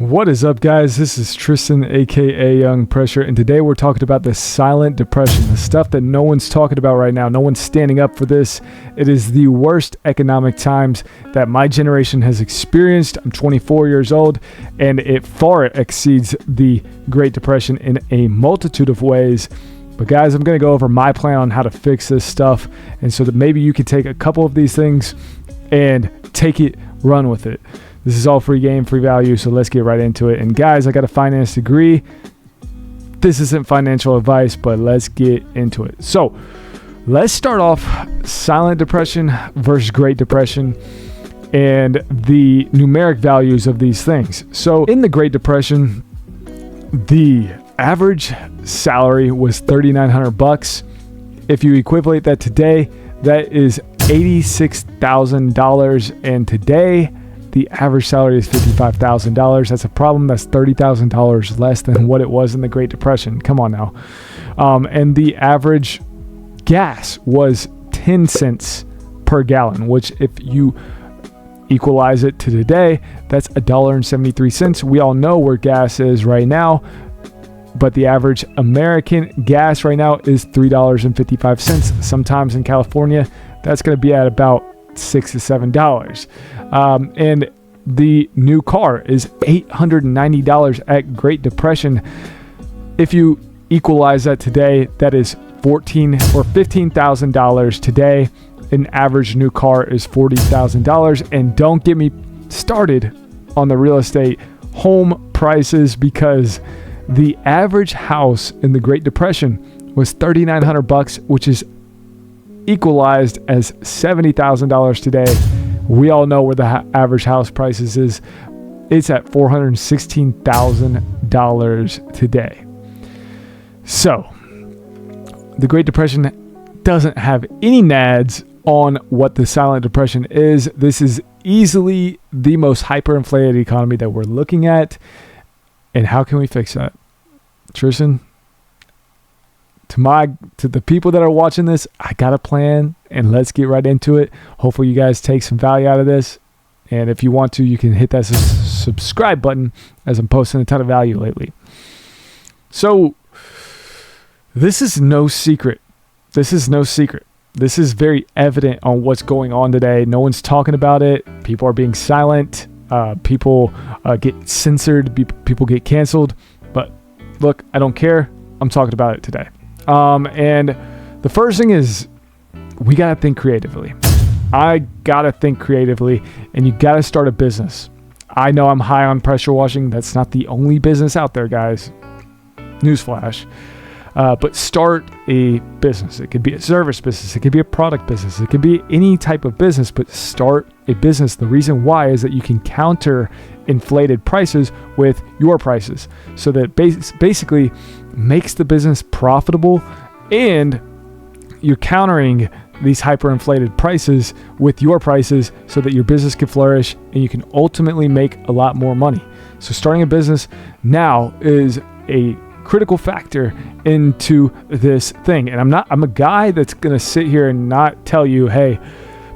What is up, guys? This is Tristan, aka Young Pressure, and today we're talking about the silent depression, the stuff that no one's talking about right now. No one's standing up for this. It is the worst economic times that my generation has experienced. I'm 24 years old, and it far exceeds the Great Depression in a multitude of ways. But guys, I'm going to go over my plan on how to fix this stuff, and so that maybe you can take a couple of these things and take it, run with it. This is all free game, free value, so let's get right into it. And guys, I got a finance degree. This isn't financial advice, but let's get into it. So let's start off silent depression versus Great Depression and the numeric values of these things. So in the Great Depression, the average salary was $3,900. If you equivalent that today, that is $86,000. And today, the average salary is $55,000. That's a problem. That's $30,000 less than what it was in the Great Depression. Come on now. And the average gas was 10 cents per gallon, which if you equalize it to today, that's $1.73. We all know where gas is right now, but the average American gas right now is $3.55. Sometimes in California, that's going to be at about $6 to $7. And the new car is $890 at Great Depression. If you equalize that today, that is $14,000 or $15,000 today. An average new car is $40,000. And don't get me started on the real estate home prices, because the average house in the Great Depression was $3,900, which is equalized as $70,000 today. We all know where the average house prices is. It's at $416,000 today. So the Great Depression doesn't have any nads on what the silent depression is. This is easily the most hyperinflated economy that we're looking at. And how can we fix that? Tristan, to the people that are watching this, I got a plan, and let's get right into it. Hopefully you guys take some value out of this. And if you want to, you can hit that subscribe button, as I'm posting a ton of value lately. So this is no secret. This is very evident on what's going on today. No one's talking about it. People are being silent. People get censored. People get canceled. But look, I don't care. I'm talking about it today. And the first thing is, we got to think creatively. I got to think creatively, and you got to start a business. I know I'm high on pressure washing. That's not the only business out there, guys. Newsflash. But start a business. It could be a service business. It could be a product business. It could be any type of business, but start a business. The reason why is that you can counter inflated prices with your prices. So that basically makes the business profitable, and you're countering these hyperinflated prices with your prices so that your business can flourish and you can ultimately make a lot more money. So starting a business now is a critical factor into this thing. And I'm a guy that's going to sit here and not tell you, hey,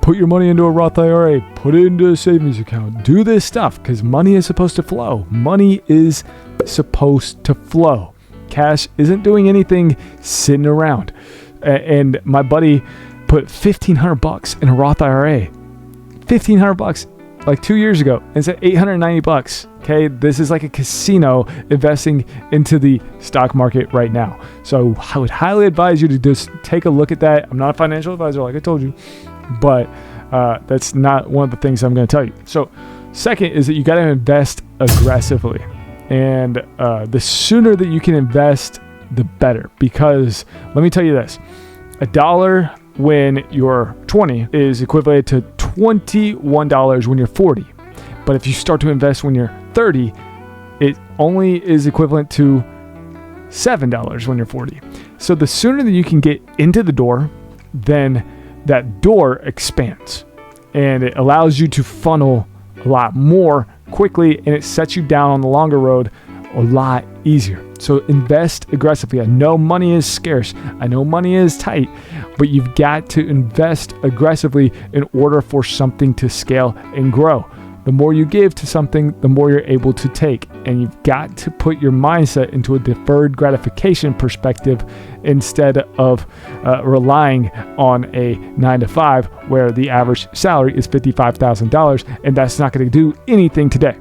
put your money into a Roth IRA, put it into a savings account, do this stuff, because money is supposed to flow. Money is supposed to flow. Cash isn't doing anything sitting around. And my buddy put $1,500 in a Roth IRA. $1,500 like 2 years ago. And it's at $890. Okay, this is like a casino investing into the stock market right now. So I would highly advise you to just take a look at that. I'm not a financial advisor, like I told you, but that's not one of the things I'm going to tell you. So second is that you got to invest aggressively. And the sooner that you can invest, the better. Because let me tell you this, $1 when you're 20 is equivalent to $21 when you're 40. But if you start to invest when you're 30, it only is equivalent to $7 when you're 40. So the sooner that you can get into the door, then that door expands. And it allows you to funnel a lot more quickly, and it sets you down on the longer road a lot easier. So invest aggressively. I know money is scarce. I know money is tight, but you've got to invest aggressively in order for something to scale and grow. The more you give to something, the more you're able to take. And you've got to put your mindset into a deferred gratification perspective instead of relying on a 9-to-5 where the average salary is $55,000, and that's not going to do anything today.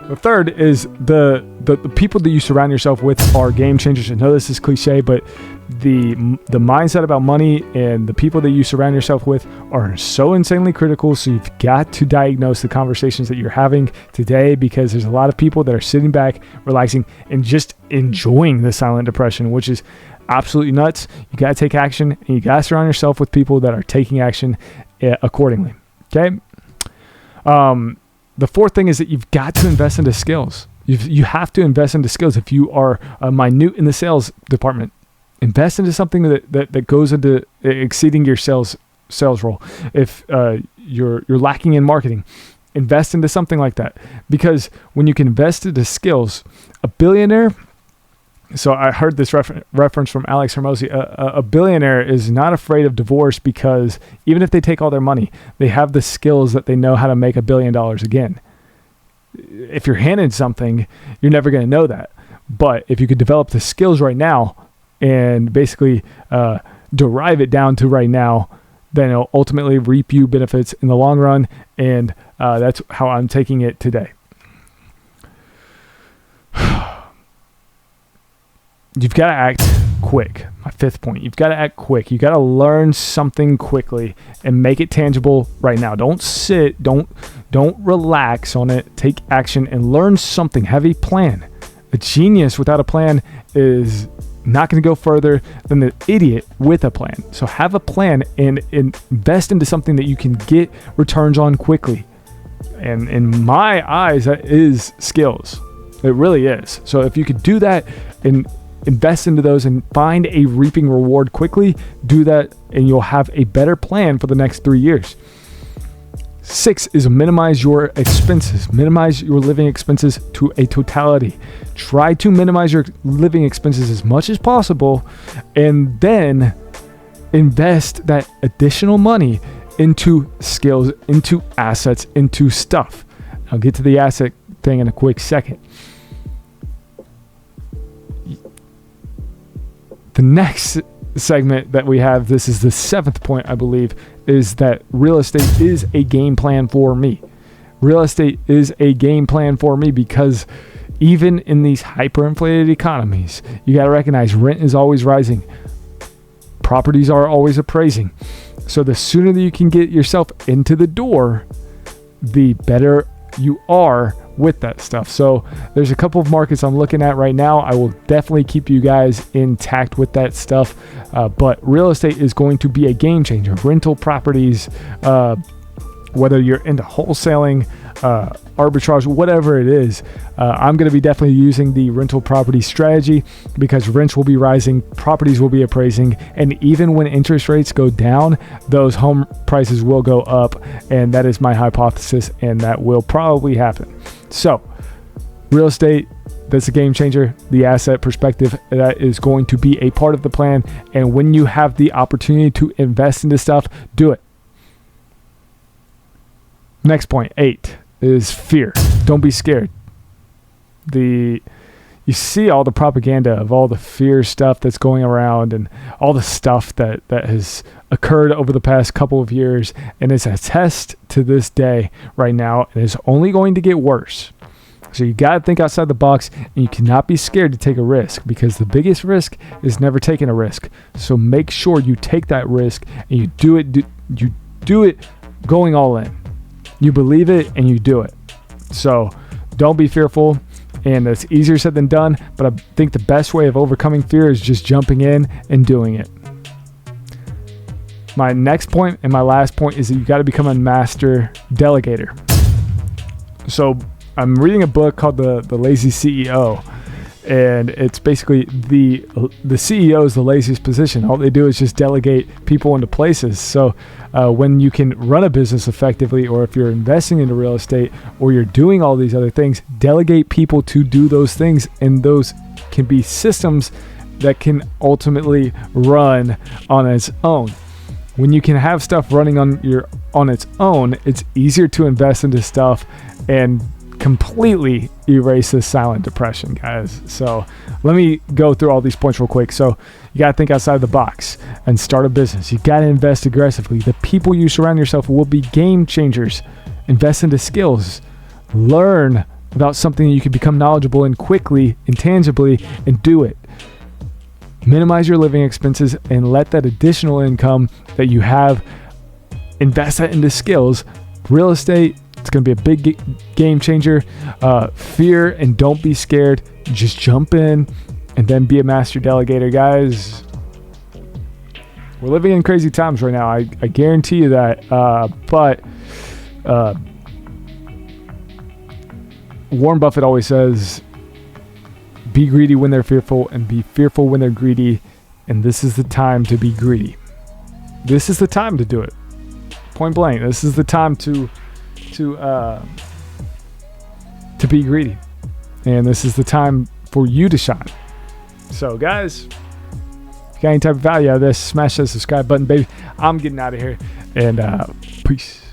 The third is the people that you surround yourself with are game changers. I know this is cliche, but the mindset about money and the people that you surround yourself with are so insanely critical. So you've got to diagnose the conversations that you're having today, because there's a lot of people that are sitting back, relaxing, and just enjoying the silent depression, which is absolutely nuts. You got to take action, and you got to surround yourself with people that are taking action accordingly. Okay. The fourth thing is that you've got to invest into skills. You have to invest into skills. If you are minute in the sales department, invest into something that goes into exceeding your sales role. If you're lacking in marketing, invest into something like that. Because when you can invest into skills, a billionaire. So I heard this reference from Alex Hormozi. A billionaire is not afraid of divorce, because even if they take all their money, they have the skills that they know how to make $1 billion again. If you're handed something, you're never going to know that. But if you could develop the skills right now and basically derive it down to right now, then it'll ultimately reap you benefits in the long run. And that's how I'm taking it today. You've got to act quick. My fifth point, you've got to act quick. You got to learn something quickly and make it tangible right now. Don't sit, don't relax on it. Take action and learn something. Have a plan. A genius without a plan is not going to go further than the idiot with a plan. So have a plan and invest into something that you can get returns on quickly. And in my eyes, that is skills. It really is. So if you could do that and invest into those and find a reaping reward quickly, do that, and you'll have a better plan for the next 3 years. 6 is minimize your expenses. Minimize your living expenses to a totality. Try to minimize your living expenses as much as possible, and then invest that additional money into skills, into assets, into stuff. I'll get to the asset thing in a quick second. The next segment that we have, this is the 7th point, I believe, is that real estate is a game plan for me. Real estate is a game plan for me because even in these hyperinflated economies, you got to recognize rent is always rising. Properties are always appraising. So the sooner that you can get yourself into the door, the better you are with that stuff. So there's a couple of markets I'm looking at right now. I will definitely keep you guys intact with that stuff. But real estate is going to be a game changer. Rental properties, whether you're into wholesaling, arbitrage, whatever it is, I'm going to be definitely using the rental property strategy because rents will be rising, properties will be appraising, and even when interest rates go down, those home prices will go up, and that is my hypothesis, and that will probably happen. So, real estate, that's a game changer. The asset perspective, that is going to be a part of the plan, and when you have the opportunity to invest into stuff, do it. Next point, 8, is fear. Don't be scared. You see all the propaganda of all the fear stuff that's going around and all the stuff that has occurred over the past couple of years, and it's a test to this day right now, and it's only going to get worse. So you got to think outside the box, and you cannot be scared to take a risk because the biggest risk is never taking a risk. So make sure you take that risk and you do it going all in. You believe it and you do it. So don't be fearful, and it's easier said than done, but I think the best way of overcoming fear is just jumping in and doing it. My next point and my last point is that you got to become a master delegator. So I'm reading a book called The Lazy CEO, and it's basically the CEO is the laziest position. All they do is just delegate people into places. So when you can run a business effectively, or if you're investing into real estate, or you're doing all these other things, delegate people to do those things, and those can be systems that can ultimately run on its own. When you can have stuff running on on its own, it's easier to invest into stuff and completely erase this silent depression, guys. So let me go through all these points real quick. So you got to think outside the box and start a business. You got to invest aggressively. The people you surround yourself will be game changers. Invest into skills. Learn about something that you can become knowledgeable in quickly, intangibly, and do it. Minimize your living expenses and let that additional income that you have, invest that into skills. Real estate, it's going to be a big game changer. Fear and don't be scared. Just jump in and then be a master delegator, guys. We're living in crazy times right now. I guarantee you that. But Warren Buffett always says, be greedy when they're fearful and be fearful when they're greedy. And this is the time to be greedy. This is the time to do it. Point blank. This is the time to be greedy. And this is the time for you to shine. So guys, if you got any type of value out of this, smash that subscribe button, baby. I'm getting out of here. And peace.